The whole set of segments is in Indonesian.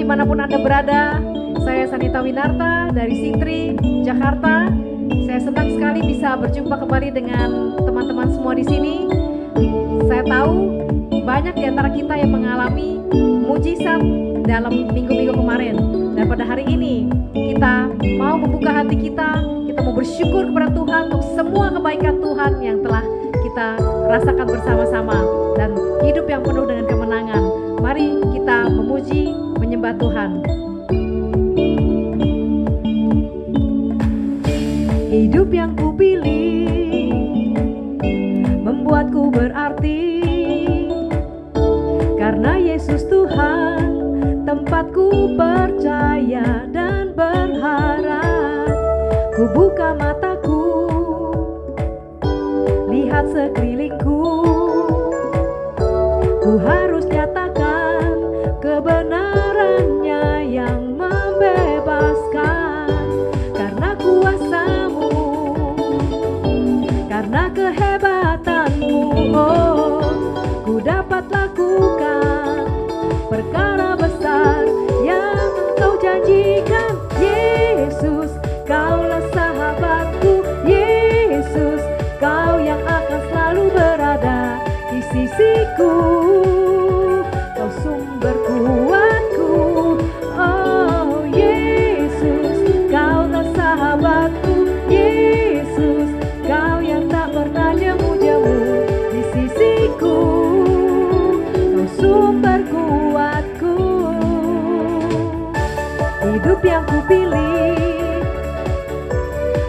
dimanapun Anda berada. Saya Sanita Winarta dari Sintri, Jakarta. Saya senang sekali bisa berjumpa kembali dengan teman-teman semua di sini. Saya tahu banyak di antara kita yang mengalami mujizat dalam minggu-minggu kemarin. Dan pada hari ini kita mau membuka hati kita mau bersyukur kepada Tuhan untuk semua kebaikan Tuhan yang telah kita rasakan bersama-sama dan hidup yang penuh dengan kemenangan. Mari kita memuji, menyembah Tuhan. Hidup yang kupilih membuatku berarti, karena Yesus Tuhan tempatku percaya dan berharap. Ku buka mataku, lihat sekelilingku. Ku harus nyatakan kebenarannya yang membebaskan. Karena kuasa-Mu, karena kehebatan-Mu, oh, ku dapat lakukan perkara besar yang Engkau janjikan. Yesus, Kaulah sahabatku, Yesus, Kau yang akan selalu berada di sisiku. Kau sumber kuatku, oh Yesus, Kaulah sahabatku, Yesus, Kau yang tak pernah jemu-jemu di sisiku. Kau sumber kuatku. Hidup yang kupilih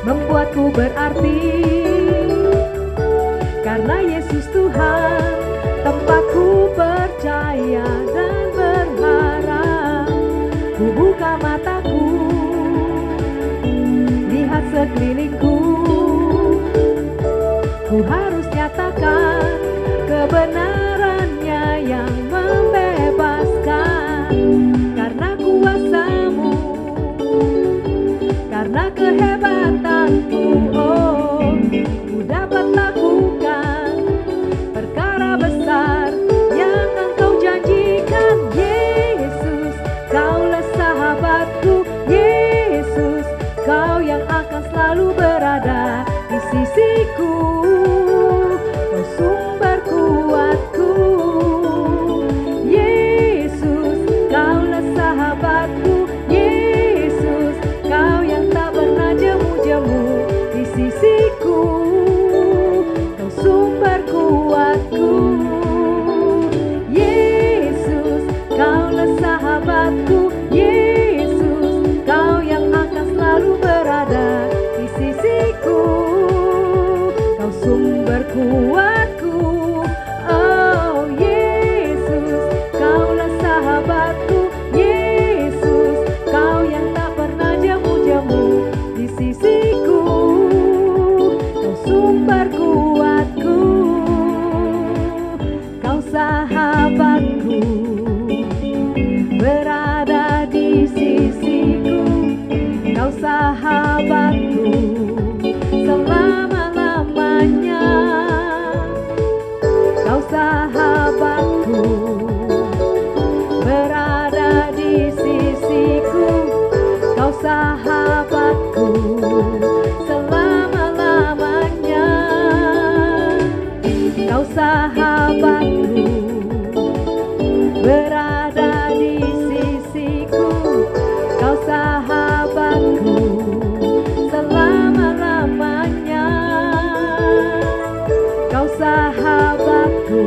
membuatku berarti, karena Yesus Tuhan tempatku percaya dan berharap. Ku buka mataku, lihat sekelilingku. Ku harus nyatakan kebenarannya yang membebaskan. Karena kuasa-Mu, karena kehebatanmu, oh, ku dapat lakukan perkara besar yang Engkau janjikan. Yesus, Kaulah sahabatku, Yesus, Kau yang akan selalu berada di sisiku. Kau sumber kuatku, Yesus, Kaulah sahabatku, Yesus, Kau yang tak pernah jemu-jemu di sisiku. Kau sumber kuatku, Yesus, Kaulah sahabatku, Yesus, Kau yang akan selalu berada di sisiku. Kau sumber kuatku, oh Yesus, Kaulah sahabatku, Yesus, Kau yang tak pernah jemu-jemu di sisiku. Kau sumber kuatku, Kau sahabatku, berada di sisiku. Kau sahabatku selama-lamanya. Kau sahabatku, berada di sisiku. Kau sahabatku selama-lamanya. Kau sahabatku, berada di sisiku. Kau sahabatku selama-lamanya. Kau sahabatku,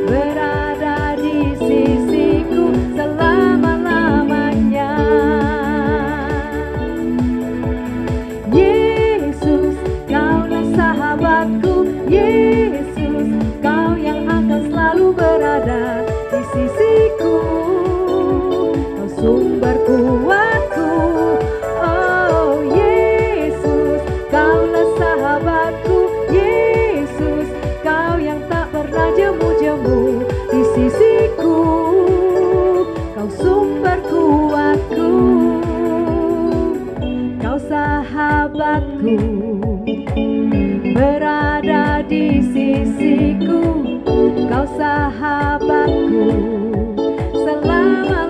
berada di sisiku selama-lamanya. Yesus, Kaulah sahabatku, Yesus, Kau yang akan selalu berada di sisiku. Kau sumber kuatku, oh Yesus, Kaulah sahabatku, Yesus, Kau yang tak pernah jemu-jemu di sisiku. Kau sumber kuatku, Kau sahabatku, berada di sisiku. Kau sahabatku selama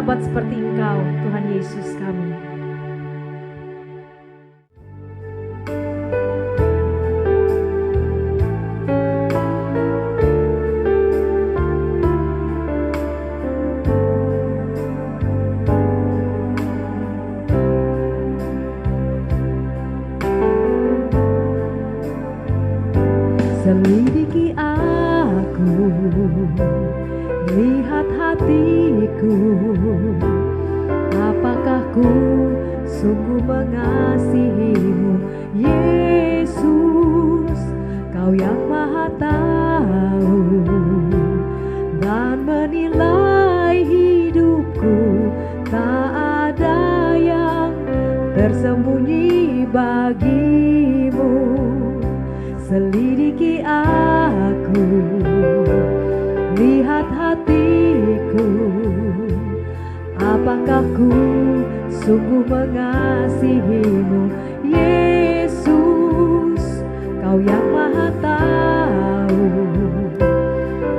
sahabat seperti Engkau, Tuhan Yesus kami. Selidiki aku, lihat hatiku, apakah ku sungguh mengasihimu, Yesus, Kau yang Maha Tahu dan menilai hidupku, tak ada yang tersembunyi bagimu. Selidiki aku, lihat hatiku, apakah ku sungguh mengasihimu, Yesus, Kau yang Maha Tahu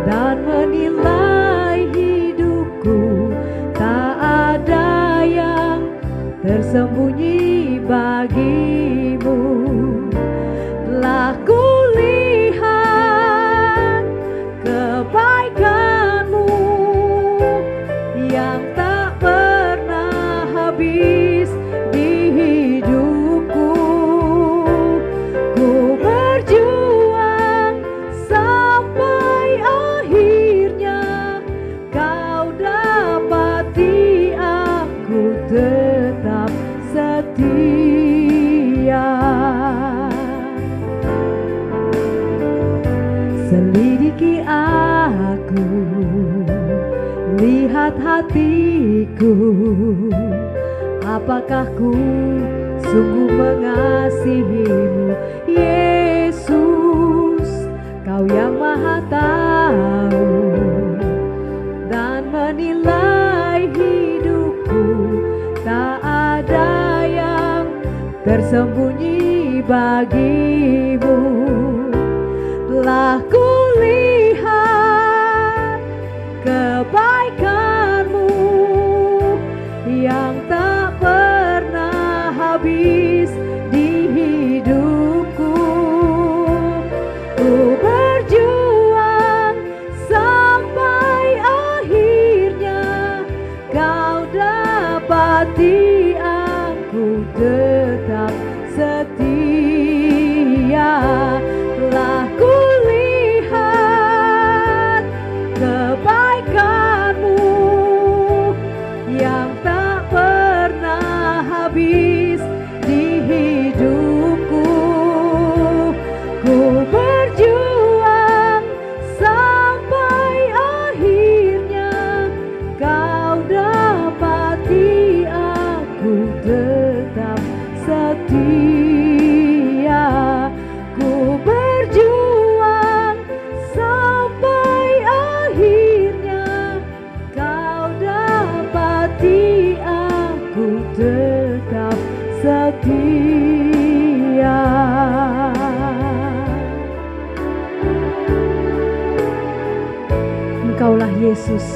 dan menilai hidupku, tak ada yang tersembunyi bagimu. Telah kulihat kebaikan-Mu yang tak pernah habis di hidupku. Ku berjuang sampai akhirnya, Kau dapati aku tetap setia. Selidiki aku, lihat hatiku, apakah ku sungguh mengasihimu, Yesus, Kau yang Maha Tahu dan menilai hidupku, tak ada yang tersembunyi bagimu. Telah kulihat kebaikan-Mu yang tak pernah habis di hidupku. Ku berjuang sampai akhirnya, Kau dapati aku tetap setia. Telah kulihat kebaikan-Mu yang tak pernah habis di hidupku. Ku berjuang sampai akhirnya, Kau dapati aku tetap setia. Ku berjuang sampai akhirnya, Kau dapati aku tetap setia. Engkaulah Yesus,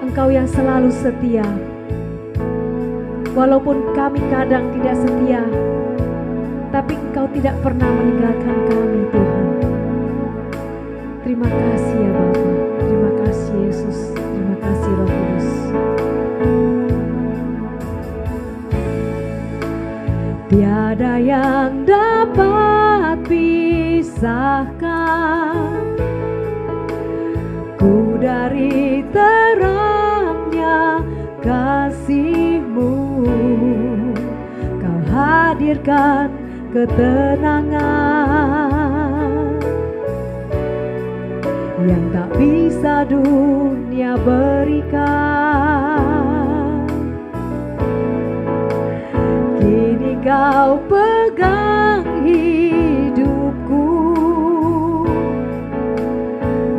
Engkau yang selalu setia. Walaupun kami kadang tidak setia, tapi Engkau tidak pernah meninggalkan kami, Tuhan. Terima kasih ya Bapa, terima kasih Yesus, terima kasih Roh Kudus. Tiada yang dapat pisahkan ku dari terangnya kasih-Mu. Kau hadirkan ketenangan yang tak bisa dunia berikan. Kini Kau pegang hidupku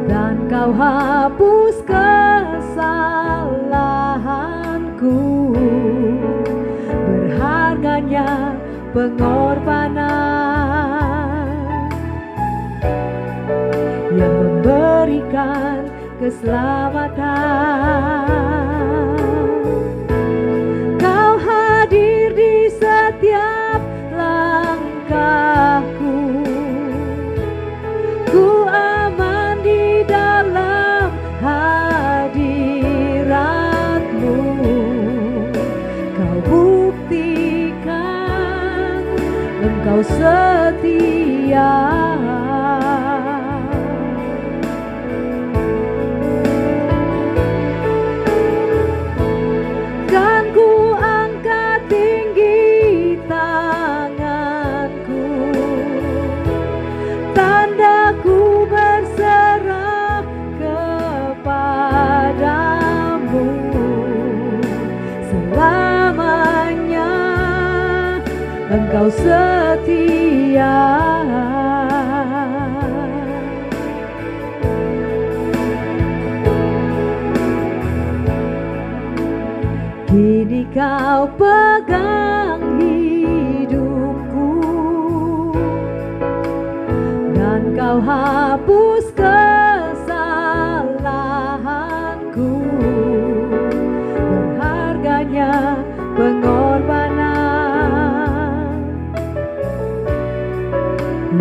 dan Kau hapus kesalahanku. Berharganya pengorbanan yang memberikan keselamatan. setia. Kan ku angkat tinggi tanganku, tandaku berserah kepadamu. Selamanya Engkau setia. Kini Kau pegang hidupku, dan Kau hapus kesalahanku. Berharganya pengorbanan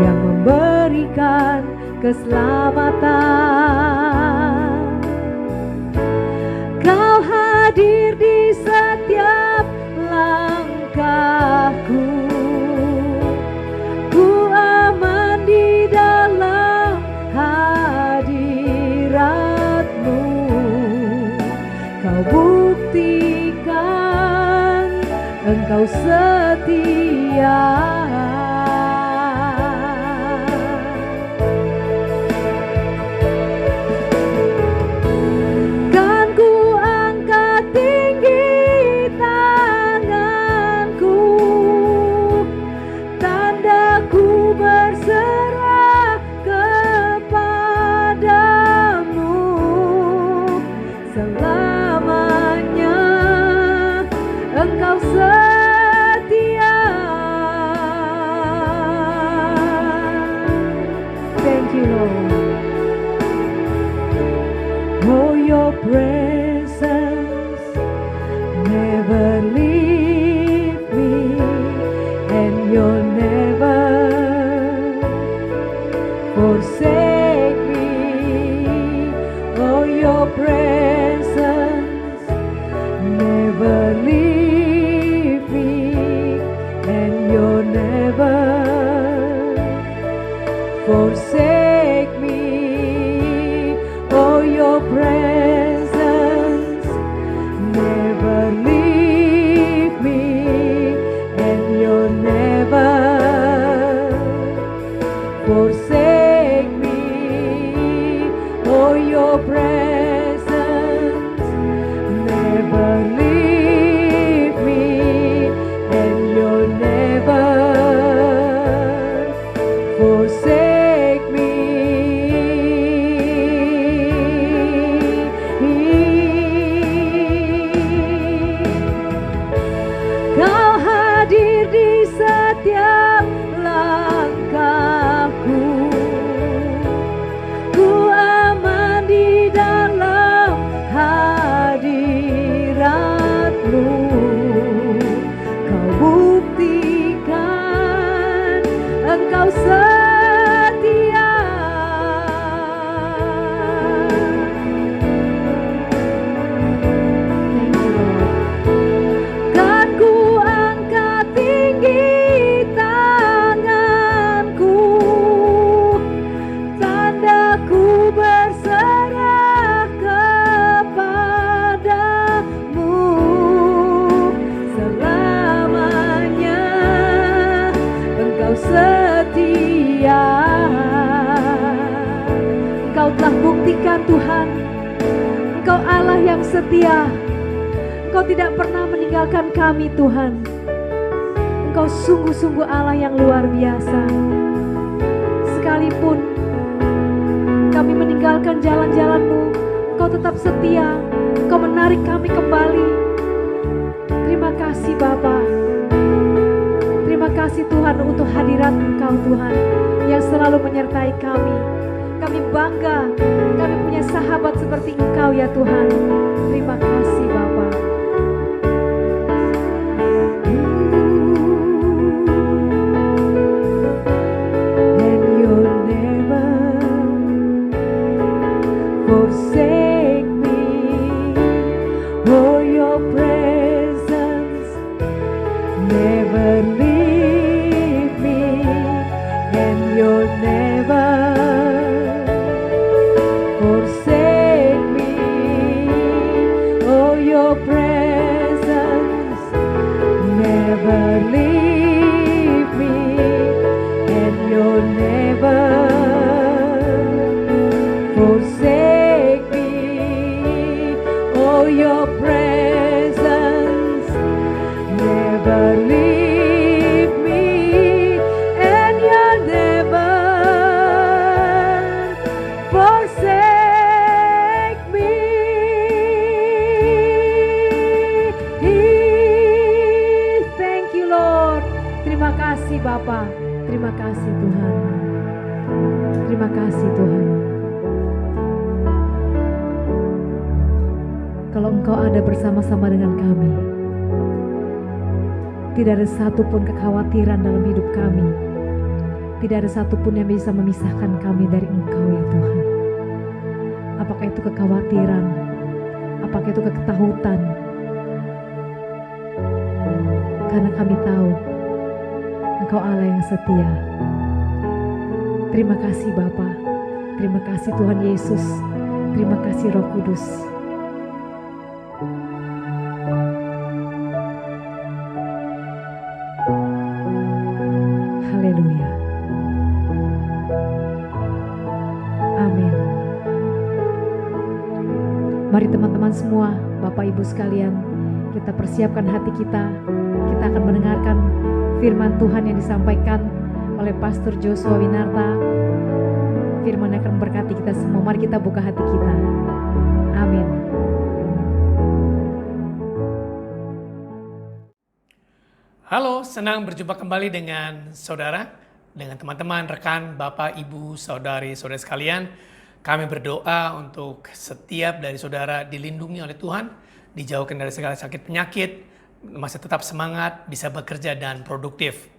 yang memberikan keselamatan. Kau hadir di setiap langkahku, ku aman di dalam hadirat-Mu. Kau buktikan Engkau setia. Engkau setia. Thank you, Lord. Oh, your presence never leave me, and you'll never forsake me. Oh, your presence never leave me, and you'll never forsake me. Oh, your presence never leave me, and you'll never forsake me. Oh, your presence never leave me, and you'll never forsake me. Kau hadir di setiap langkahku, ku aman di dalam hadirat-Mu. Kau buktikan Engkau setia. Kan ku angkat tinggi tanganku, tandaku berserah kepadamu. Selamanya Engkau setia. Engkau telah buktikan, Tuhan, Engkau Allah yang setia. Engkau tidak pernah meninggalkan kami, Tuhan. Engkau sungguh-sungguh Allah yang luar biasa. Sekalipun kami meninggalkan jalan-jalan-Mu, Engkau tetap setia. Engkau menarik kami kembali. Terima kasih Bapa. Terima kasih Tuhan untuk hadirat Engkau, Tuhan, yang selalu menyertai kami. Kami bangga, kami punya sahabat seperti Engkau ya Tuhan. Terima kasih Bapa. And you'll never forsake me. Oh, your presence never leave me, Bapa. Terima kasih Tuhan. Terima kasih Tuhan. Kalau Engkau ada bersama-sama dengan kami, tidak ada satupun kekhawatiran dalam hidup kami. Tidak ada satupun yang bisa memisahkan kami dari Engkau ya Tuhan. Apakah itu kekhawatiran, apakah itu ketakutan, karena kami tahu Engkau Allah yang setia. Terima kasih Bapa, terima kasih Tuhan Yesus, terima kasih Roh Kudus. Haleluya. Amin. Mari teman-teman semua, Bapak Ibu sekalian, kita persiapkan hati kita. Kita akan mendengarkan firman Tuhan yang disampaikan oleh Pastor Joshua Winarta. Firman yang akan memberkati kita semua. Mari kita buka hati kita. Amin. Halo, senang berjumpa kembali dengan saudara, dengan teman-teman, rekan, Bapak, Ibu, saudari-saudari sekalian. Kami berdoa untuk setiap dari saudara dilindungi oleh Tuhan, dijauhkan dari segala sakit penyakit, masih tetap semangat, bisa bekerja dan produktif.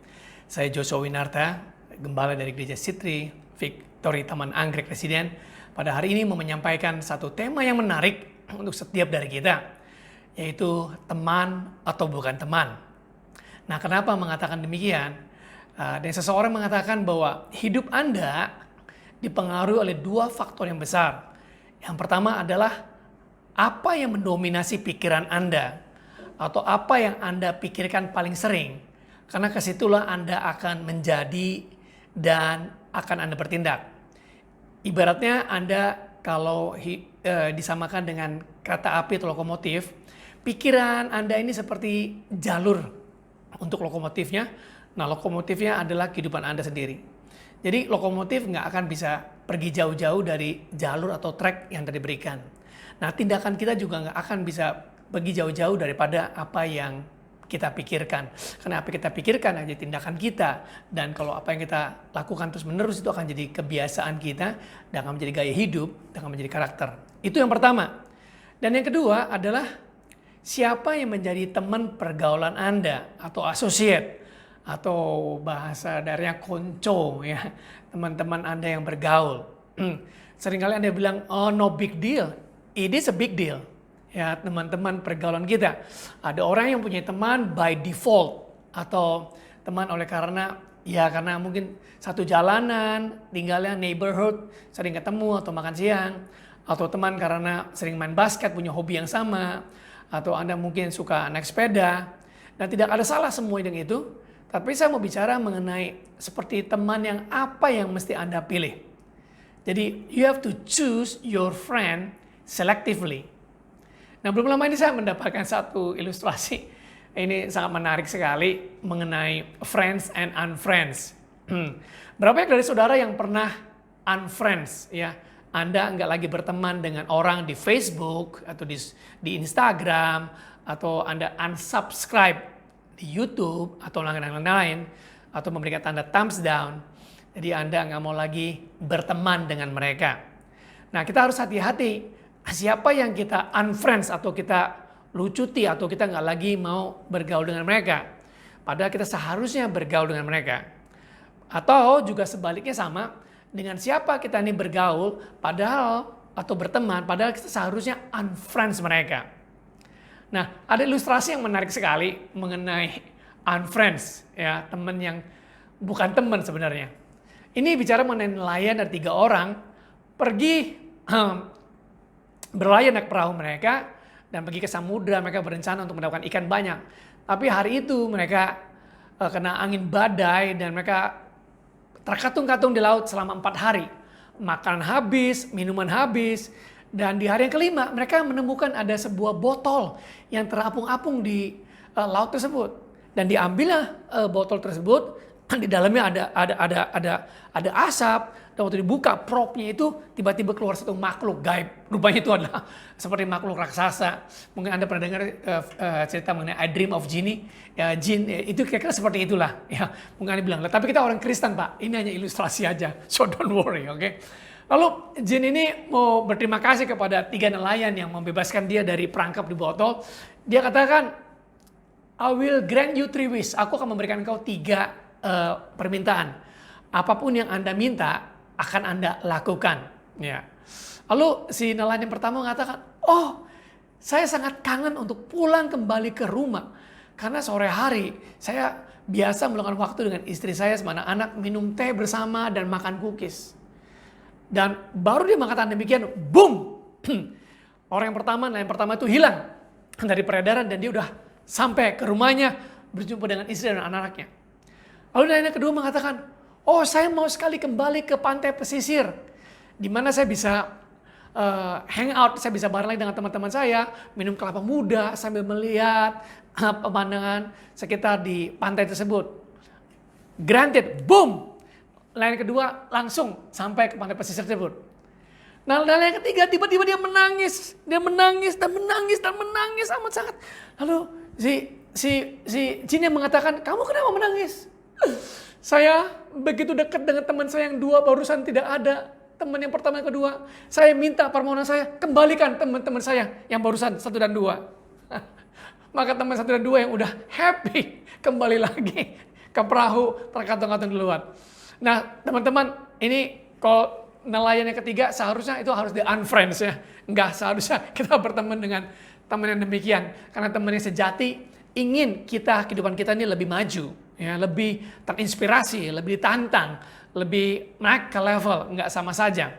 Saya Joshua Winarta, gembala dari Gereja Sitri, Victory Taman Anggrek Residen. Pada hari ini mau menyampaikan satu tema yang menarik untuk setiap dari kita, yaitu teman atau bukan teman. Nah, kenapa mengatakan demikian? Dan seseorang mengatakan bahwa hidup Anda dipengaruhi oleh dua faktor yang besar. Yang pertama adalah apa yang mendominasi pikiran Anda, atau apa yang Anda pikirkan paling sering. Karena kesitulah Anda akan menjadi dan akan Anda bertindak. Ibaratnya Anda kalau disamakan dengan kereta api atau lokomotif, pikiran Anda ini seperti jalur untuk lokomotifnya. Nah, lokomotifnya adalah kehidupan Anda sendiri. Jadi lokomotif nggak akan bisa pergi jauh-jauh dari jalur atau trek yang diberikan. Nah, tindakan kita juga nggak akan bisa pergi jauh-jauh daripada apa yang kita pikirkan. Karena apa yang kita pikirkan aja tindakan kita. Dan kalau apa yang kita lakukan terus-menerus itu akan jadi kebiasaan kita, dan akan menjadi gaya hidup, dan akan menjadi karakter. Itu yang pertama. Dan yang kedua adalah siapa yang menjadi teman pergaulan Anda atau associate, atau bahasa daerahnya konco ya, teman-teman Anda yang bergaul. Seringkali Anda bilang, oh no big deal. It is a big deal. Ya, teman-teman pergaulan kita. Ada orang yang punya teman by default, atau teman oleh karena mungkin satu jalanan, tinggalnya neighborhood, sering ketemu atau makan siang, atau teman karena sering main basket, punya hobi yang sama, atau Anda mungkin suka naik sepeda. Dan tidak ada salah semua dengan itu. Tapi saya mau bicara mengenai seperti teman yang apa yang mesti Anda pilih. Jadi, you have to choose your friend selectively. Nah, belum lama ini saya mendapatkan satu ilustrasi. Ini sangat menarik sekali mengenai friends and unfriends. Berapa dari saudara yang pernah unfriends ya? Anda nggak lagi berteman dengan orang di Facebook atau di Instagram, atau Anda unsubscribe di YouTube atau lain-lain, atau memberikan tanda thumbs down. Jadi Anda nggak mau lagi berteman dengan mereka. Nah, kita harus hati-hati. Siapa yang kita unfriends atau kita lucuti atau kita nggak lagi mau bergaul dengan mereka. Padahal kita seharusnya bergaul dengan mereka. Atau juga sebaliknya sama, dengan siapa kita ini bergaul atau berteman, padahal kita seharusnya unfriends mereka. Nah, ada ilustrasi yang menarik sekali mengenai unfriends, ya, teman yang bukan teman sebenarnya. Ini bicara mengenai nelayan dari 3 orang pergi berlayar naik perahu mereka dan pergi ke samudra. Mereka berencana untuk mendapatkan ikan banyak. Tapi hari itu mereka kena angin badai dan mereka terkatung-katung di laut selama 4 hari. Makanan habis, minuman habis. Dan di hari yang kelima mereka menemukan ada sebuah botol yang terapung-apung di laut tersebut. Dan diambillah botol tersebut, di dalamnya ada asap, Dan waktu dibuka propnya itu tiba-tiba keluar satu makhluk gaib. Rupanya itu adalah seperti makhluk raksasa. Mungkin Anda pernah dengar cerita mengenai I Dream of Genie. Ya, jin itu kira-kira seperti itulah. Ya, mungkin Anda bilang, tapi kita orang Kristen Pak, ini hanya ilustrasi aja. So don't worry, oke. Lalu jin ini mau berterima kasih kepada 3 nelayan yang membebaskan dia dari perangkap di botol. Dia katakan, I will grant you 3 wish. Aku akan memberikan engkau 3 permintaan. Apapun yang Anda minta akan Anda lakukan. Ya. Lalu si nelayan yang pertama mengatakan, oh saya sangat kangen untuk pulang kembali ke rumah. Karena sore hari saya biasa meluangkan waktu dengan istri saya sama anak-anak, minum teh bersama dan makan cookies. Dan baru dia mengatakan demikian, boom! Orang yang pertama, nelayan pertama itu hilang dari peredaran dan dia udah sampai ke rumahnya berjumpa dengan istri dan anak-anaknya. Lalu nelayan yang kedua mengatakan, oh saya mau sekali kembali ke pantai pesisir. Di mana saya bisa hang out, saya bisa bareng lagi dengan teman-teman saya, minum kelapa muda sambil melihat pemandangan sekitar di pantai tersebut. Granted, boom! Nelayan kedua langsung sampai ke pantai pesisir tersebut. Nah, nelayan ketiga tiba-tiba dia menangis dan menangis amat sangat. Lalu si jin yang mengatakan, kamu kenapa menangis? Saya begitu dekat dengan teman saya yang 2 barusan tidak ada. Teman yang pertama yang kedua. Saya minta permohonan saya, kembalikan teman-teman saya yang barusan 1 dan 2. Maka teman 1 dan 2 yang udah happy kembali lagi ke perahu terkantong-kantong di luar. Nah teman-teman, ini kalau nelayan yang ketiga seharusnya itu harus di-unfriends ya. Enggak seharusnya kita berteman dengan teman yang demikian. Karena teman yang sejati ingin kehidupan kita ini lebih maju. Ya, lebih terinspirasi, lebih ditantang, lebih naik ke level, enggak sama saja.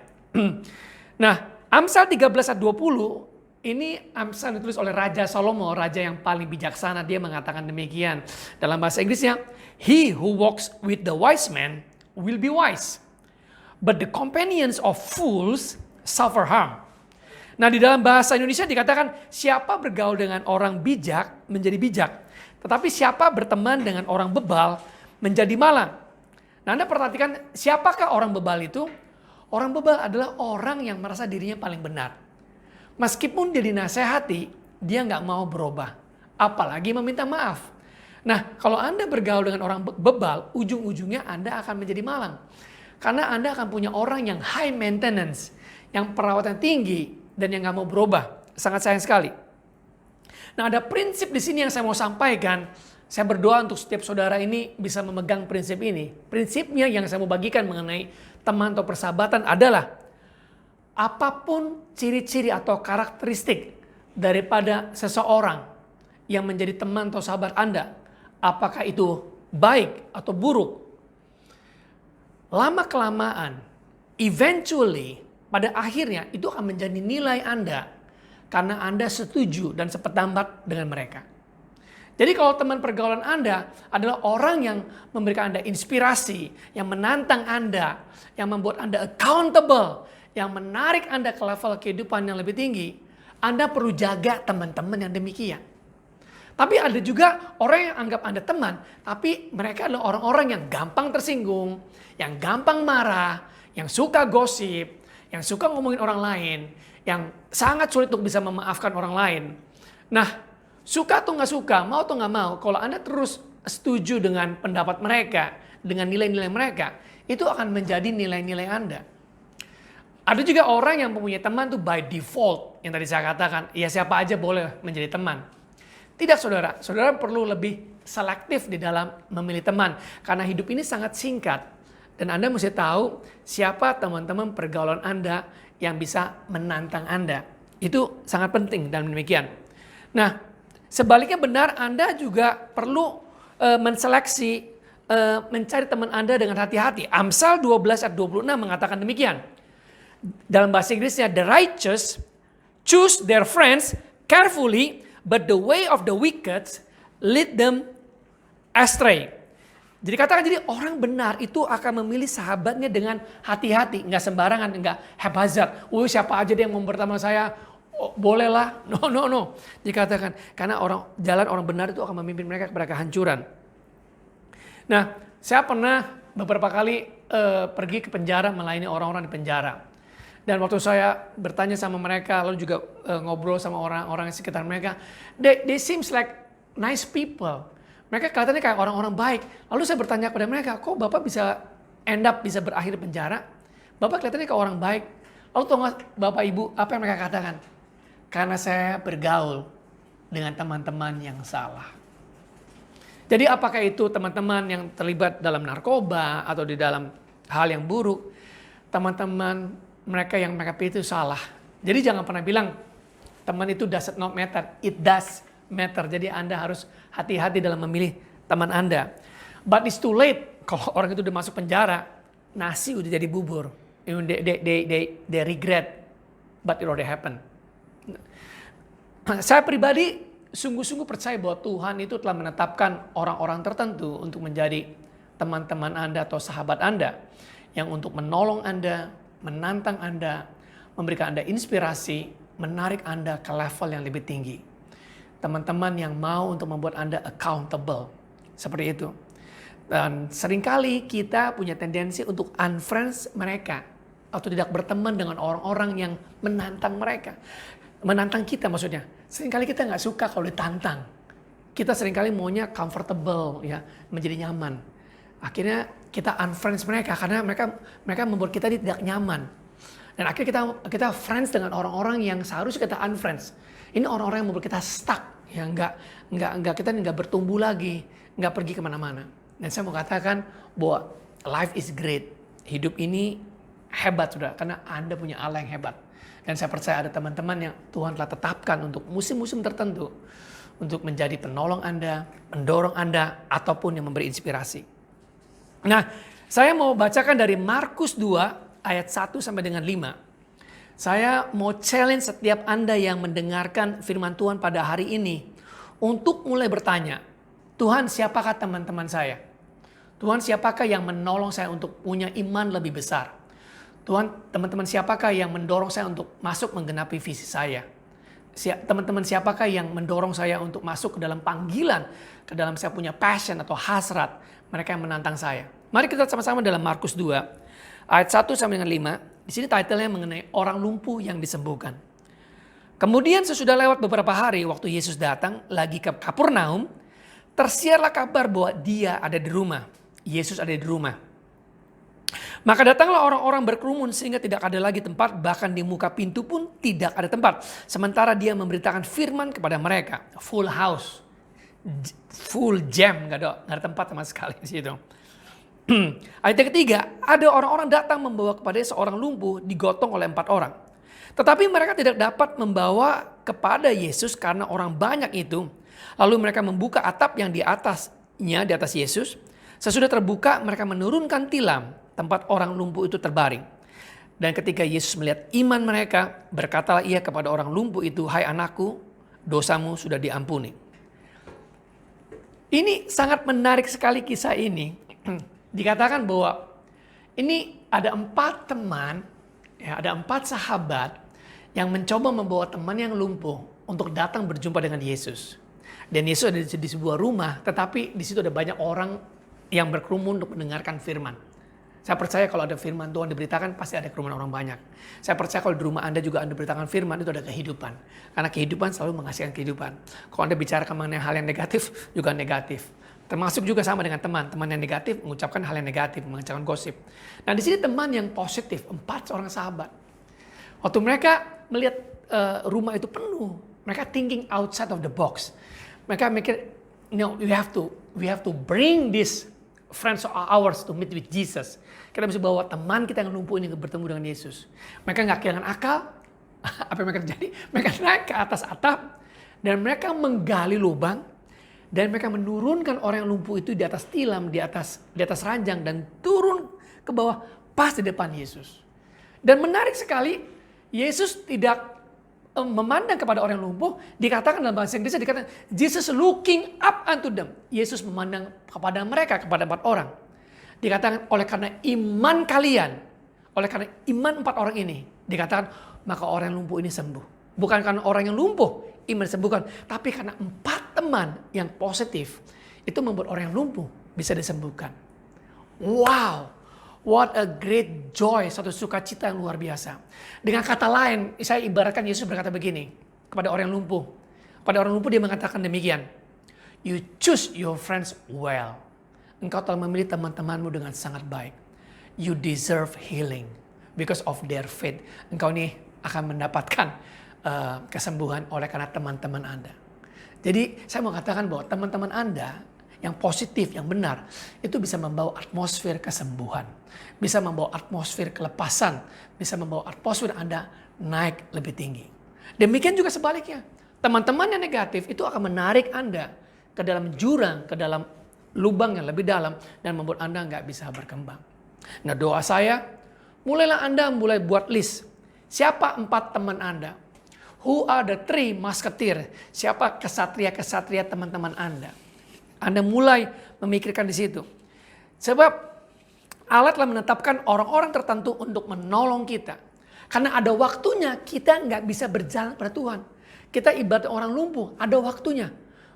Nah, Amsal 13 ayat 20, ini Amsal ditulis oleh Raja Salomo, raja yang paling bijaksana. Dia mengatakan demikian. Dalam bahasa Inggrisnya, he who walks with the wise man will be wise, but the companions of fools suffer harm. Nah, di dalam bahasa Indonesia dikatakan, siapa bergaul dengan orang bijak menjadi bijak. Tetapi siapa berteman dengan orang bebal menjadi malang. Nah, Anda perhatikan siapakah orang bebal itu? Orang bebal adalah orang yang merasa dirinya paling benar. Meskipun dia dinasehati, dia nggak mau berubah. Apalagi meminta maaf. Nah, kalau Anda bergaul dengan orang bebal, ujung-ujungnya Anda akan menjadi malang. Karena Anda akan punya orang yang high maintenance, yang perawatan tinggi, dan yang nggak mau berubah. Sangat sayang sekali. Nah, ada prinsip di sini yang saya mau sampaikan. Saya berdoa untuk setiap saudara ini bisa memegang prinsip ini. Prinsipnya yang saya mau bagikan mengenai teman atau persahabatan adalah apapun ciri-ciri atau karakteristik daripada seseorang yang menjadi teman atau sahabat Anda, apakah itu baik atau buruk, lama-kelamaan, eventually, pada akhirnya itu akan menjadi nilai Anda. Karena Anda setuju dan sependapat dengan mereka. Jadi kalau teman pergaulan Anda adalah orang yang memberikan Anda inspirasi, yang menantang Anda, yang membuat Anda accountable, yang menarik Anda ke level kehidupan yang lebih tinggi, Anda perlu jaga teman-teman yang demikian. Tapi ada juga orang yang anggap Anda teman, tapi mereka adalah orang-orang yang gampang tersinggung, yang gampang marah, yang suka gosip, yang suka ngomongin orang lain, yang sangat sulit untuk bisa memaafkan orang lain. Nah, suka atau nggak suka, mau atau nggak mau, kalau Anda terus setuju dengan pendapat mereka, dengan nilai-nilai mereka, itu akan menjadi nilai-nilai Anda. Ada juga orang yang mempunyai teman tuh by default, yang tadi saya katakan, ya siapa aja boleh menjadi teman. Tidak saudara, saudara perlu lebih selektif di dalam memilih teman, karena hidup ini sangat singkat. Dan Anda mesti tahu siapa teman-teman pergaulan Anda yang bisa menantang Anda. Itu sangat penting dan demikian. Nah, sebaliknya benar Anda juga perlu menseleksi, mencari teman Anda dengan hati-hati. Amsal 12 ayat 26 mengatakan demikian. Dalam bahasa Inggrisnya, the righteous choose their friends carefully, but the way of the wicked lead them astray. Jadi katakan, jadi orang benar itu akan memilih sahabatnya dengan hati-hati, nggak sembarangan, nggak haphazard. Siapa aja dia yang mau berteman saya, oh, bolehlah. No. Dikatakan karena jalan orang benar itu akan memimpin mereka kepada kehancuran. Nah, saya pernah beberapa kali pergi ke penjara melayani orang-orang di penjara. Dan waktu saya bertanya sama mereka, lalu juga ngobrol sama orang-orang di sekitar mereka, they seems like nice people. Mereka kelihatannya kayak orang-orang baik. Lalu saya bertanya kepada mereka, kok Bapak bisa bisa berakhir di penjara? Bapak kelihatannya kayak orang baik. Lalu tahu nggak Bapak Ibu apa yang mereka katakan? Karena saya bergaul dengan teman-teman yang salah. Jadi apakah itu teman-teman yang terlibat dalam narkoba atau di dalam hal yang buruk, teman-teman mereka yang mereka pilih itu salah. Jadi jangan pernah bilang teman itu does not matter, it does matter. Jadi Anda harus hati-hati dalam memilih teman Anda. But it's too late. Kalau orang itu udah masuk penjara, nasi udah jadi bubur. They regret, but it already happened. Saya pribadi sungguh-sungguh percaya bahwa Tuhan itu telah menetapkan orang-orang tertentu untuk menjadi teman-teman Anda atau sahabat Anda yang untuk menolong Anda, menantang Anda, memberikan Anda inspirasi, menarik Anda ke level yang lebih tinggi. Teman-teman yang mau untuk membuat Anda accountable. Seperti itu. Dan seringkali kita punya tendensi untuk unfriends mereka atau tidak berteman dengan orang-orang yang menantang mereka. Menantang kita maksudnya. Seringkali kita nggak suka kalau ditantang. Kita seringkali maunya comfortable, ya, menjadi nyaman. Akhirnya kita unfriends mereka karena mereka membuat kita tidak nyaman. Dan akhirnya kita friends dengan orang-orang yang seharusnya kita unfriends. Ini orang-orang yang membuat kita stuck, ya, kita nggak bertumbuh lagi, nggak pergi kemana-mana. Dan saya mau katakan bahwa life is great. Hidup ini hebat sudah, karena Anda punya Allah yang hebat. Dan saya percaya ada teman-teman yang Tuhan telah tetapkan untuk musim-musim tertentu. Untuk menjadi penolong Anda, mendorong Anda, ataupun yang memberi inspirasi. Nah, saya mau bacakan dari Markus 2 ayat 1 sampai dengan 5. Saya mau challenge setiap Anda yang mendengarkan firman Tuhan pada hari ini. Untuk mulai bertanya, Tuhan siapakah teman-teman saya? Tuhan siapakah yang menolong saya untuk punya iman lebih besar? Tuhan, teman-teman siapakah yang mendorong saya untuk masuk menggenapi visi saya? Teman-teman siapakah yang mendorong saya untuk masuk ke dalam panggilan, ke dalam saya punya passion atau hasrat, mereka yang menantang saya. Mari kita sama-sama dalam Markus 2, ayat 1 sampai dengan 5. Di sini title-nya mengenai orang lumpuh yang disembuhkan. Kemudian sesudah lewat beberapa hari, waktu Yesus datang lagi ke Kapernaum, tersiarlah kabar bahwa dia ada di rumah. Yesus ada di rumah. Maka datanglah orang-orang berkerumun sehingga tidak ada lagi tempat, bahkan di muka pintu pun tidak ada tempat. Sementara dia memberitakan firman kepada mereka. Full house, full jam, gak ada tempat sama sekali di situ. Ayat yang ketiga, ada orang-orang datang membawa kepada seorang lumpuh digotong oleh 4 orang. Tetapi mereka tidak dapat membawa kepada Yesus karena orang banyak itu. Lalu mereka membuka atap yang di atas Yesus. Sesudah terbuka mereka menurunkan tilam tempat orang lumpuh itu terbaring. Dan ketika Yesus melihat iman mereka, berkatalah ia kepada orang lumpuh itu, "Hai anakku, dosamu sudah diampuni." Ini sangat menarik sekali kisah ini. Dikatakan bahwa ini ada 4 teman, ya, ada 4 sahabat yang mencoba membawa teman yang lumpuh untuk datang berjumpa dengan Yesus. Dan Yesus ada di sebuah rumah, tetapi di situ ada banyak orang yang berkerumun untuk mendengarkan firman. Saya percaya kalau ada firman Tuhan diberitakan, pasti ada kerumunan orang banyak. Saya percaya kalau di rumah Anda juga Anda beritakan firman, itu ada kehidupan. Karena kehidupan selalu menghasilkan kehidupan. Kalau Anda bicara mengenai hal yang negatif, juga negatif. Termasuk juga sama dengan teman yang negatif mengucapkan hal yang negatif, mengucapkan gosip. Nah di sini teman yang positif, 4 orang sahabat. Waktu mereka melihat rumah itu penuh, mereka thinking outside of the box. Mereka mikir, we have to bring this friends of ours to meet with Jesus. Kita bisa bawa teman kita yang lumpuh ini bertemu dengan Yesus. Mereka nggak kehilangan akal. Apa yang mereka terjadi? Mereka naik ke atas atap dan mereka menggali lubang dan mereka menurunkan orang yang lumpuh itu di atas tilam, di atas ranjang dan turun ke bawah pas di depan Yesus. Dan menarik sekali, Yesus tidak memandang kepada orang yang lumpuh, dikatakan dalam bahasa Inggrisnya, dikatakan Jesus looking up unto them. Yesus memandang kepada mereka, kepada 4 orang. Dikatakan oleh karena iman kalian, oleh karena iman 4 orang ini, dikatakan maka orang yang lumpuh ini sembuh. Bukan karena orang yang lumpuh iman disembuhkan, tapi karena 4 teman yang positif itu membuat orang yang lumpuh bisa disembuhkan. Wow, what a great joy, satu sukacita yang luar biasa. Dengan kata lain, saya ibaratkan Yesus berkata begini kepada orang yang lumpuh. Pada orang lumpuh dia mengatakan demikian, you choose your friends well. Engkau telah memilih teman-temanmu dengan sangat baik. You deserve healing because of their faith. Engkau ini akan mendapatkan kesembuhan oleh karena teman-teman Anda. Jadi saya mau katakan bahwa teman-teman Anda yang positif, yang benar, itu bisa membawa atmosfer kesembuhan. Bisa membawa atmosfer kelepasan. Bisa membawa atmosfer Anda naik lebih tinggi. Demikian juga sebaliknya. Teman-teman yang negatif itu akan menarik Anda ke dalam jurang, ke dalam lubang yang lebih dalam dan membuat Anda nggak bisa berkembang. Nah doa saya, mulailah Anda mulai buat list. Siapa 4 teman Anda? Who are the 3 musketeer? Siapa kesatria-kesatria teman-teman Anda? Anda mulai memikirkan di situ. Sebab Allah telah menetapkan orang-orang tertentu untuk menolong kita. Karena ada waktunya kita nggak bisa berjalan pada Tuhan. Kita ibarat orang lumpuh, ada waktunya.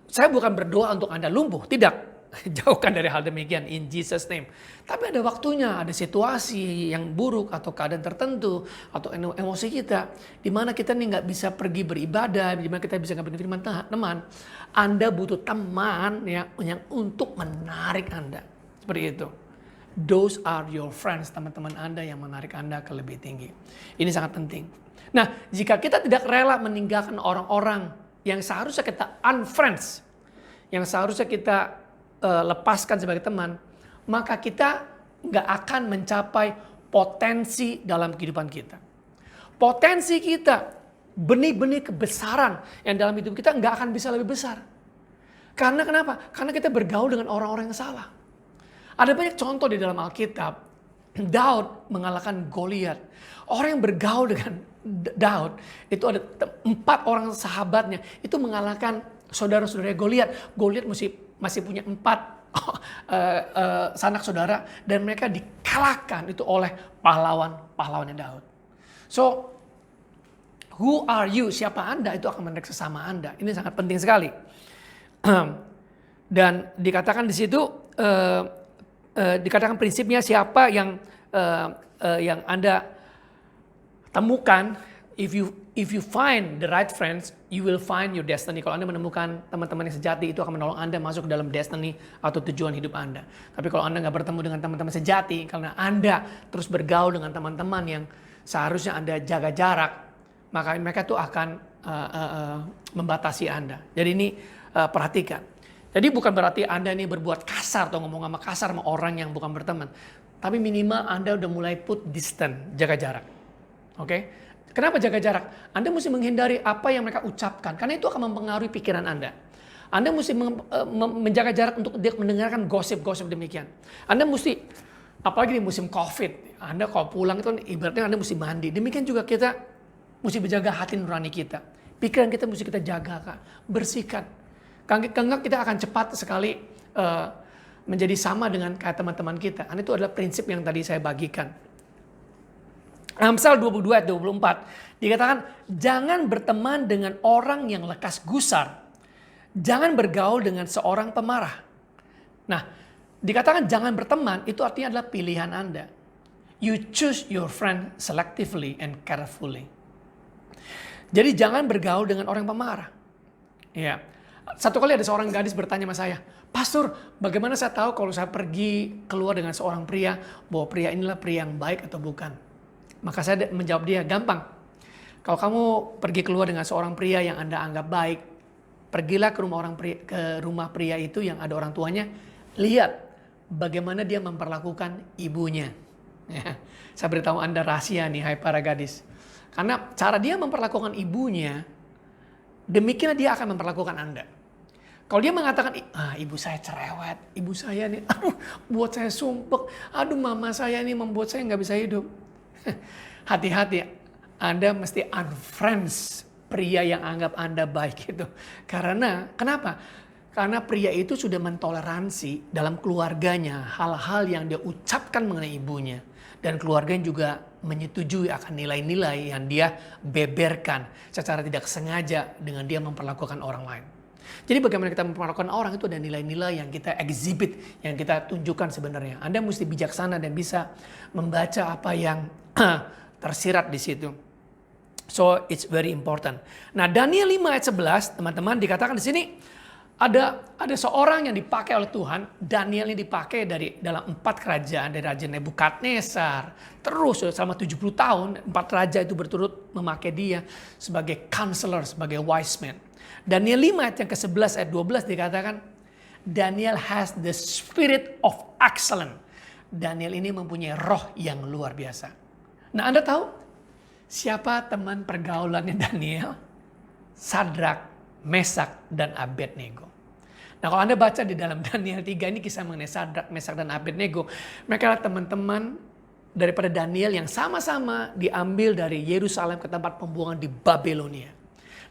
Saya bukan berdoa untuk Anda lumpuh, tidak. Jauhkan dari hal demikian, in Jesus name. Tapi ada waktunya, ada situasi yang buruk atau keadaan tertentu atau emosi kita, di mana kita nih nggak bisa pergi beribadah, di mana kita bisa nggak firman teman. Anda butuh teman yang untuk menarik Anda, seperti itu. Those are your friends, teman-teman Anda yang menarik Anda ke lebih tinggi. Ini sangat penting. Nah, jika kita tidak rela meninggalkan orang-orang yang seharusnya kita unfriends, yang seharusnya kita lepaskan sebagai teman, maka kita nggak akan mencapai potensi dalam kehidupan kita. Potensi kita, benih-benih kebesaran yang dalam hidup kita nggak akan bisa lebih besar. Karena kenapa? Karena kita bergaul dengan orang-orang yang salah. Ada banyak contoh di dalam Alkitab. Daud mengalahkan Goliat. Orang yang bergaul dengan Daud, itu ada 4 orang sahabatnya, itu mengalahkan saudara-saudara Goliat. Goliat masih punya 4 sanak saudara dan mereka dikalahkan itu oleh pahlawannya Daud. So, who are you? Siapa Anda? Itu akan menarik sesama Anda. Ini sangat penting sekali. Dan dikatakan di situ, dikatakan prinsipnya siapa yang Anda temukan. If you find the right friends, you will find your destiny. Kalau Anda menemukan teman-teman yang sejati, itu akan menolong Anda masuk ke dalam destiny atau tujuan hidup Anda. Tapi kalau Anda nggak bertemu dengan teman-teman sejati, karena Anda terus bergaul dengan teman-teman yang seharusnya Anda jaga jarak, maka mereka tuh akan membatasi Anda. Jadi ini perhatikan. Jadi bukan berarti Anda ini berbuat kasar atau ngomong kasar sama orang yang bukan berteman. Tapi minimal Anda udah mulai put distance, jaga jarak. Oke? Kenapa jaga jarak? Anda mesti menghindari apa yang mereka ucapkan. Karena itu akan mempengaruhi pikiran Anda. Anda mesti menjaga jarak untuk mendengarkan gosip-gosip demikian. Anda mesti, apalagi di musim COVID, Anda kalau pulang itu ibaratnya Anda mesti mandi. Demikian juga kita mesti menjaga hati nurani kita. Pikiran kita mesti kita jaga, Kak. Bersihkan. Karena kita akan cepat sekali menjadi sama dengan kayak teman-teman kita. Itu adalah prinsip yang tadi saya bagikan. Amsal 22 ayat 24 dikatakan, jangan berteman dengan orang yang lekas gusar. Jangan bergaul dengan seorang pemarah. Nah, dikatakan jangan berteman itu artinya adalah pilihan Anda. You choose your friend selectively and carefully. Jadi jangan bergaul dengan orang pemarah. Ya. Satu kali ada seorang gadis bertanya sama saya, Pastor, bagaimana saya tahu kalau saya pergi keluar dengan seorang pria, bahwa pria inilah pria yang baik atau bukan? Maka saya menjawab dia, gampang. Kalau kamu pergi keluar dengan seorang pria yang Anda anggap baik, pergilah ke rumah pria itu yang ada orang tuanya, lihat bagaimana dia memperlakukan ibunya. Ya, saya beritahu Anda rahasia nih, hai para gadis. Karena cara dia memperlakukan ibunya, demikian dia akan memperlakukan Anda. Kalau dia mengatakan, ibu saya cerewet, ibu saya nih, buat saya sumpek, mama saya nih membuat saya nggak bisa hidup. Hati-hati, Anda mesti unfriends pria yang anggap Anda baik itu. Karena, kenapa? Karena pria itu sudah mentoleransi dalam keluarganya hal-hal yang dia ucapkan mengenai ibunya. Dan keluarganya juga menyetujui akan nilai-nilai yang dia beberkan secara tidak sengaja dengan dia memperlakukan orang lain. Jadi bagaimana kita memperlakukan orang itu ada nilai-nilai yang kita exhibit, yang kita tunjukkan sebenarnya. Anda mesti bijaksana dan bisa membaca apa yang tersirat di situ. So it's very important. Nah, Daniel 5 ayat 11, teman-teman, dikatakan di sini ada seorang yang dipakai oleh Tuhan. Daniel ini dipakai dalam 4 kerajaan, dari Raja Nebukadnezar. Terus selama 70 tahun 4 raja itu berturut memakai dia sebagai counselor, sebagai wise man. Daniel 5 ayat yang ke-11 ayat 12 dikatakan Daniel has the spirit of excellence. Daniel ini mempunyai roh yang luar biasa. Nah, Anda tahu siapa teman pergaulannya Daniel? Sadrak, Mesak, dan Abednego. Nah, kalau Anda baca di dalam Daniel 3 ini kisah mengenai Sadrak, Mesak, dan Abednego. Mereka adalah teman-teman daripada Daniel yang sama-sama diambil dari Yerusalem ke tempat pembuangan di Babelonia.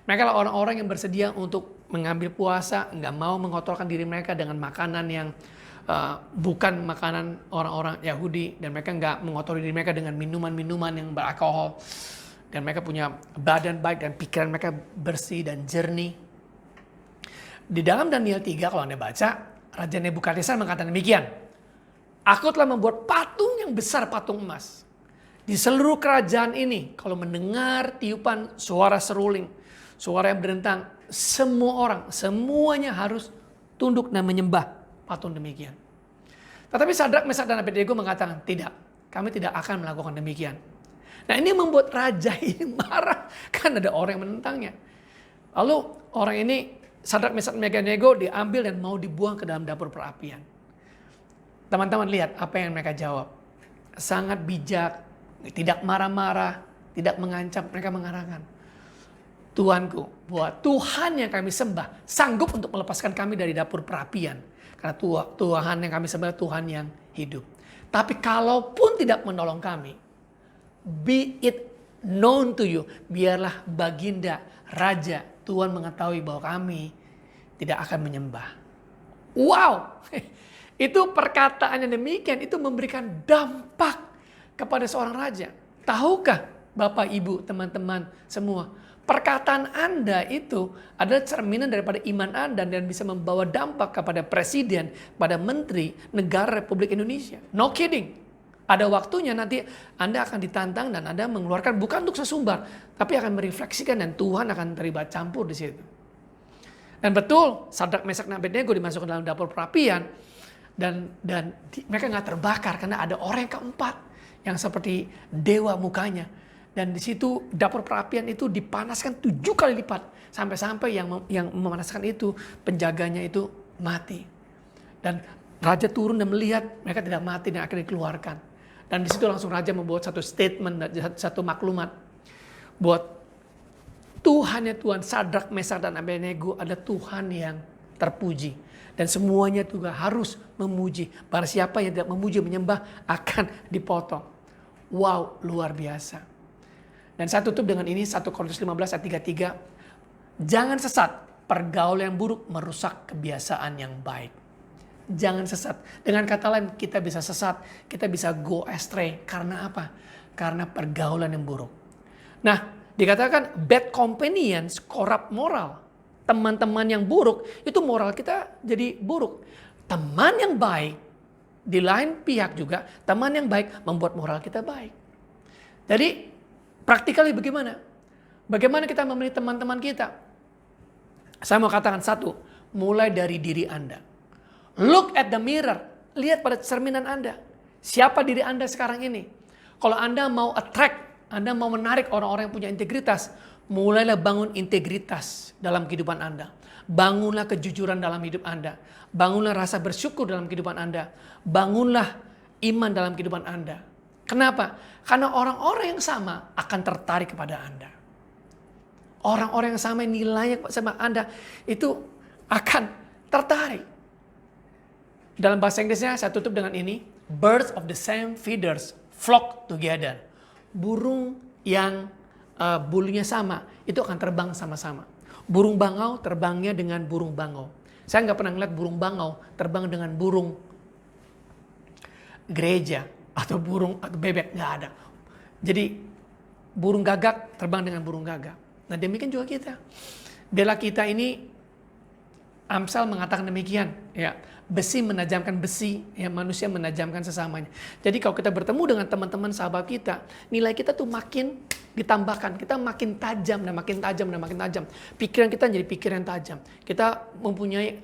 Mereka adalah orang-orang yang bersedia untuk mengambil puasa, nggak mau mengotorkan diri mereka dengan makanan yang bukan makanan orang-orang Yahudi. Dan mereka nggak mengotori diri mereka dengan minuman-minuman yang beralkohol. Dan mereka punya badan baik dan pikiran mereka bersih dan jernih. Di dalam Daniel 3 kalau Anda baca, Raja Nebukadnezar mengatakan demikian. Aku telah membuat patung yang besar, patung emas. Di seluruh kerajaan ini, kalau mendengar tiupan suara seruling, suara yang berdentang, semua orang, semuanya harus tunduk dan menyembah patung demikian. Tetapi Sadrak, Mesak, dan Abednego mengatakan, tidak, kami tidak akan melakukan demikian. Nah, ini membuat raja ini marah, kan ada orang yang menentangnya. Lalu orang ini, Sadrak, Mesak, dan Abednego diambil dan mau dibuang ke dalam dapur perapian. Teman-teman lihat apa yang mereka jawab. Sangat bijak, tidak marah-marah, tidak mengancam, mereka mengatakan, Tuanku, bahwa Tuhan yang kami sembah sanggup untuk melepaskan kami dari dapur perapian. Karena Tuhan yang kami sembah Tuhan yang hidup. Tapi kalaupun tidak menolong kami, be it known to you, biarlah baginda, raja, Tuhan mengetahui bahwa kami tidak akan menyembah. Wow, itu perkataan yang demikian, itu memberikan dampak kepada seorang raja. Tahukah Bapak, Ibu, teman-teman semua, perkataan Anda itu adalah cerminan daripada iman Anda dan bisa membawa dampak kepada presiden, pada menteri negara Republik Indonesia. No kidding. Ada waktunya nanti Anda akan ditantang dan Anda mengeluarkan bukan untuk sesumbar, tapi akan merefleksikan dan Tuhan akan terlibat campur di situ. Dan betul, Sadrak, Mesak, dan Abednego dimasukkan dalam dapur perapian dan mereka nggak terbakar karena ada orang yang keempat yang seperti dewa mukanya. Dan di situ dapur perapian itu dipanaskan 7 kali lipat sampai yang memanaskan itu penjaganya itu mati. Dan raja turun dan melihat mereka tidak mati dan akhirnya dikeluarkan. Dan di situ langsung raja membuat satu statement, satu maklumat buat Tuhannya Tuhan Sadrak, Mesak, dan Abednego adalah Tuhan yang terpuji. Dan semuanya juga harus memuji. Barang siapa yang tidak memuji, menyembah akan dipotong. Wow, luar biasa. Dan saya tutup dengan ini 1 Korintus 15 ayat 33. Jangan sesat, pergaulan yang buruk merusak kebiasaan yang baik. Jangan sesat. Dengan kata lain, kita bisa sesat, kita bisa go astray. Karena apa? Karena pergaulan yang buruk. Nah, dikatakan bad companions corrupt moral. Teman-teman yang buruk, itu moral kita jadi buruk. Teman yang baik, di lain pihak juga, teman yang baik membuat moral kita baik. Jadi, praktikali bagaimana? Bagaimana kita memilih teman-teman kita? Saya mau katakan satu, mulai dari diri Anda. Look at the mirror. Lihat pada cerminan Anda. Siapa diri Anda sekarang ini? Kalau Anda mau attract, Anda mau menarik orang-orang yang punya integritas, mulailah bangun integritas dalam kehidupan Anda. Bangunlah kejujuran dalam hidup Anda. Bangunlah rasa bersyukur dalam kehidupan Anda. Bangunlah iman dalam kehidupan Anda. Kenapa? Karena orang-orang yang sama akan tertarik kepada Anda. Orang-orang yang sama nilainya sama Anda itu akan tertarik. Dalam bahasa Inggrisnya saya tutup dengan ini. Birds of the same feathers flock together. Burung yang bulunya sama itu akan terbang sama-sama. Burung bangau terbangnya dengan burung bangau. Saya nggak pernah ngeliat burung bangau terbang dengan burung gereja atau burung atau bebek, nggak ada. Jadi burung gagak terbang dengan burung gagak. Nah demikian juga kita. Bela kita ini Amsal mengatakan demikian, ya. Besi menajamkan besi, ya, manusia menajamkan sesamanya. Jadi kalau kita bertemu dengan teman-teman sahabat kita, nilai kita tuh makin ditambahkan, kita makin tajam dan makin tajam dan makin tajam. Pikiran kita jadi pikiran yang tajam. Kita mempunyai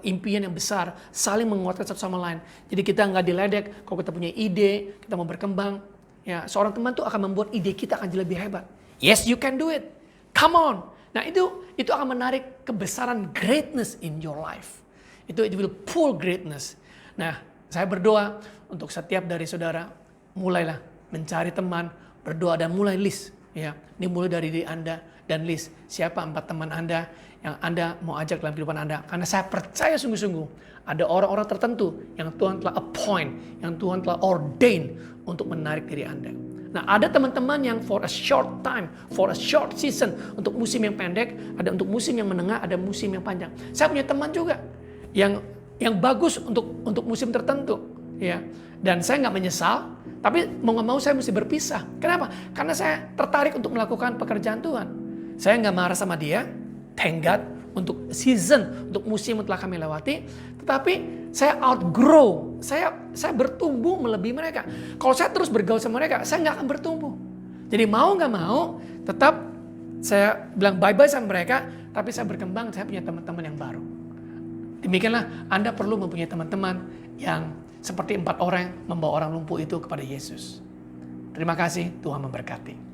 impian yang besar, saling menguatkan satu sama lain. Jadi kita nggak diledek. Kalau kita punya ide, kita mau berkembang, ya, seorang teman tuh akan membuat ide kita akan jadi lebih hebat. Yes, you can do it. Come on. Nah itu akan menarik kebesaran greatness in your life. It will pull greatness. Nah, saya berdoa untuk setiap dari saudara, mulailah mencari teman, berdoa dan mulai list. Ya, dimulai dari diri Anda dan list siapa 4 teman Anda yang Anda mau ajak dalam kehidupan Anda. Karena saya percaya sungguh-sungguh ada orang-orang tertentu yang Tuhan telah appoint, yang Tuhan telah ordain untuk menarik diri Anda. Nah, ada teman-teman yang for a short time, for a short season, untuk musim yang pendek, ada untuk musim yang menengah, ada musim yang panjang. Saya punya teman juga yang bagus untuk musim tertentu, ya. Dan saya nggak menyesal, tapi mau nggak mau saya mesti berpisah. Kenapa? Karena saya tertarik untuk melakukan pekerjaan Tuhan. Saya nggak marah sama dia, thank God, untuk season, untuk musim yang telah kami lewati. Tetapi saya outgrow, saya bertumbuh melebihi mereka. Kalau saya terus bergaul sama mereka, saya nggak akan bertumbuh. Jadi mau nggak mau, tetap saya bilang bye-bye sama mereka, tapi saya berkembang, saya punya teman-teman yang baru. Demikianlah Anda perlu mempunyai teman-teman yang seperti 4 orang membawa orang lumpuh itu kepada Yesus. Terima kasih, Tuhan memberkati.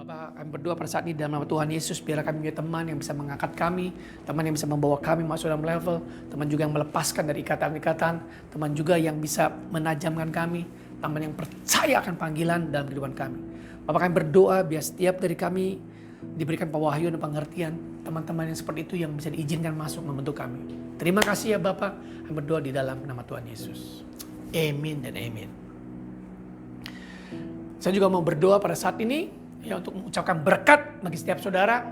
Bapak, kami berdoa pada saat ini dalam nama Tuhan Yesus, biarlah kami punya teman yang bisa mengangkat kami, teman yang bisa membawa kami masuk dalam level, teman juga yang melepaskan dari ikatan-ikatan, teman juga yang bisa menajamkan kami, teman yang percaya akan panggilan dalam kehidupan kami. Bapak, kami berdoa biar setiap dari kami diberikan pewahyuan dan pengertian, teman-teman yang seperti itu yang bisa diizinkan masuk membentuk kami. Terima kasih ya Bapak, kami berdoa di dalam nama Tuhan Yesus. Amin dan amin. Saya juga mau berdoa pada saat ini, ya, untuk mengucapkan berkat bagi setiap saudara,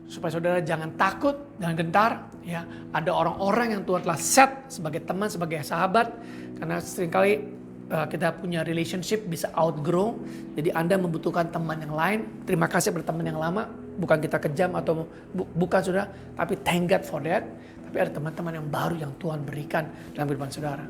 supaya saudara jangan takut, jangan gentar. Ya, ada orang-orang yang Tuhan telah set sebagai teman, sebagai sahabat, karena seringkali kita punya relationship bisa outgrow, jadi Anda membutuhkan teman yang lain. Terima kasih pada teman yang lama, bukan kita kejam atau bukan saudara, tapi thank God for that. Tapi ada teman-teman yang baru yang Tuhan berikan dalam kehidupan saudara.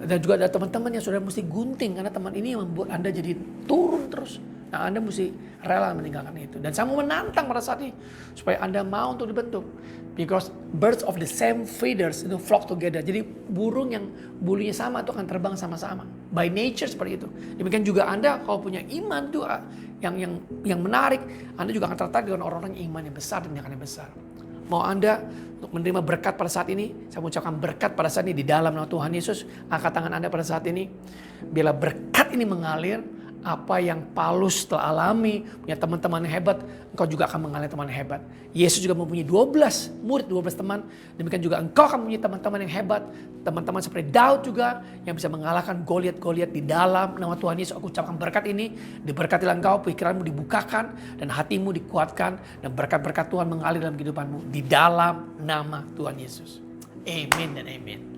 Dan juga ada teman-teman yang saudara mesti gunting, karena teman ini yang membuat Anda jadi turun terus. Nah, Anda mesti rela meninggalkan itu. Dan saya mau menantang pada saat ini supaya Anda mau untuk dibentuk. Because birds of the same feathers itu flock together. Jadi burung yang bulunya sama itu akan terbang sama-sama. By nature seperti itu. Demikian juga Anda kalau punya iman tuh yang menarik, Anda juga akan tertarik dengan orang-orang yang iman yang besar dan yang besar. Mau Anda untuk menerima berkat pada saat ini, saya mengucapkan berkat pada saat ini di dalam nama Tuhan Yesus. Angkat tangan Anda pada saat ini. Bila berkat ini mengalir, apa yang Paulus telah alami, punya teman-teman yang hebat, engkau juga akan mengalami teman yang hebat. Yesus juga mempunyai 12 murid, 12 teman. Demikian juga engkau akan mempunyai teman-teman yang hebat. Teman-teman seperti Daud juga yang bisa mengalahkan Goliat-Goliat di dalam nama Tuhan Yesus. Aku ucapkan berkat ini, diberkatilah engkau, pikiranmu dibukakan dan hatimu dikuatkan, dan berkat-berkat Tuhan mengalir dalam kehidupanmu di dalam nama Tuhan Yesus. Amin dan amin.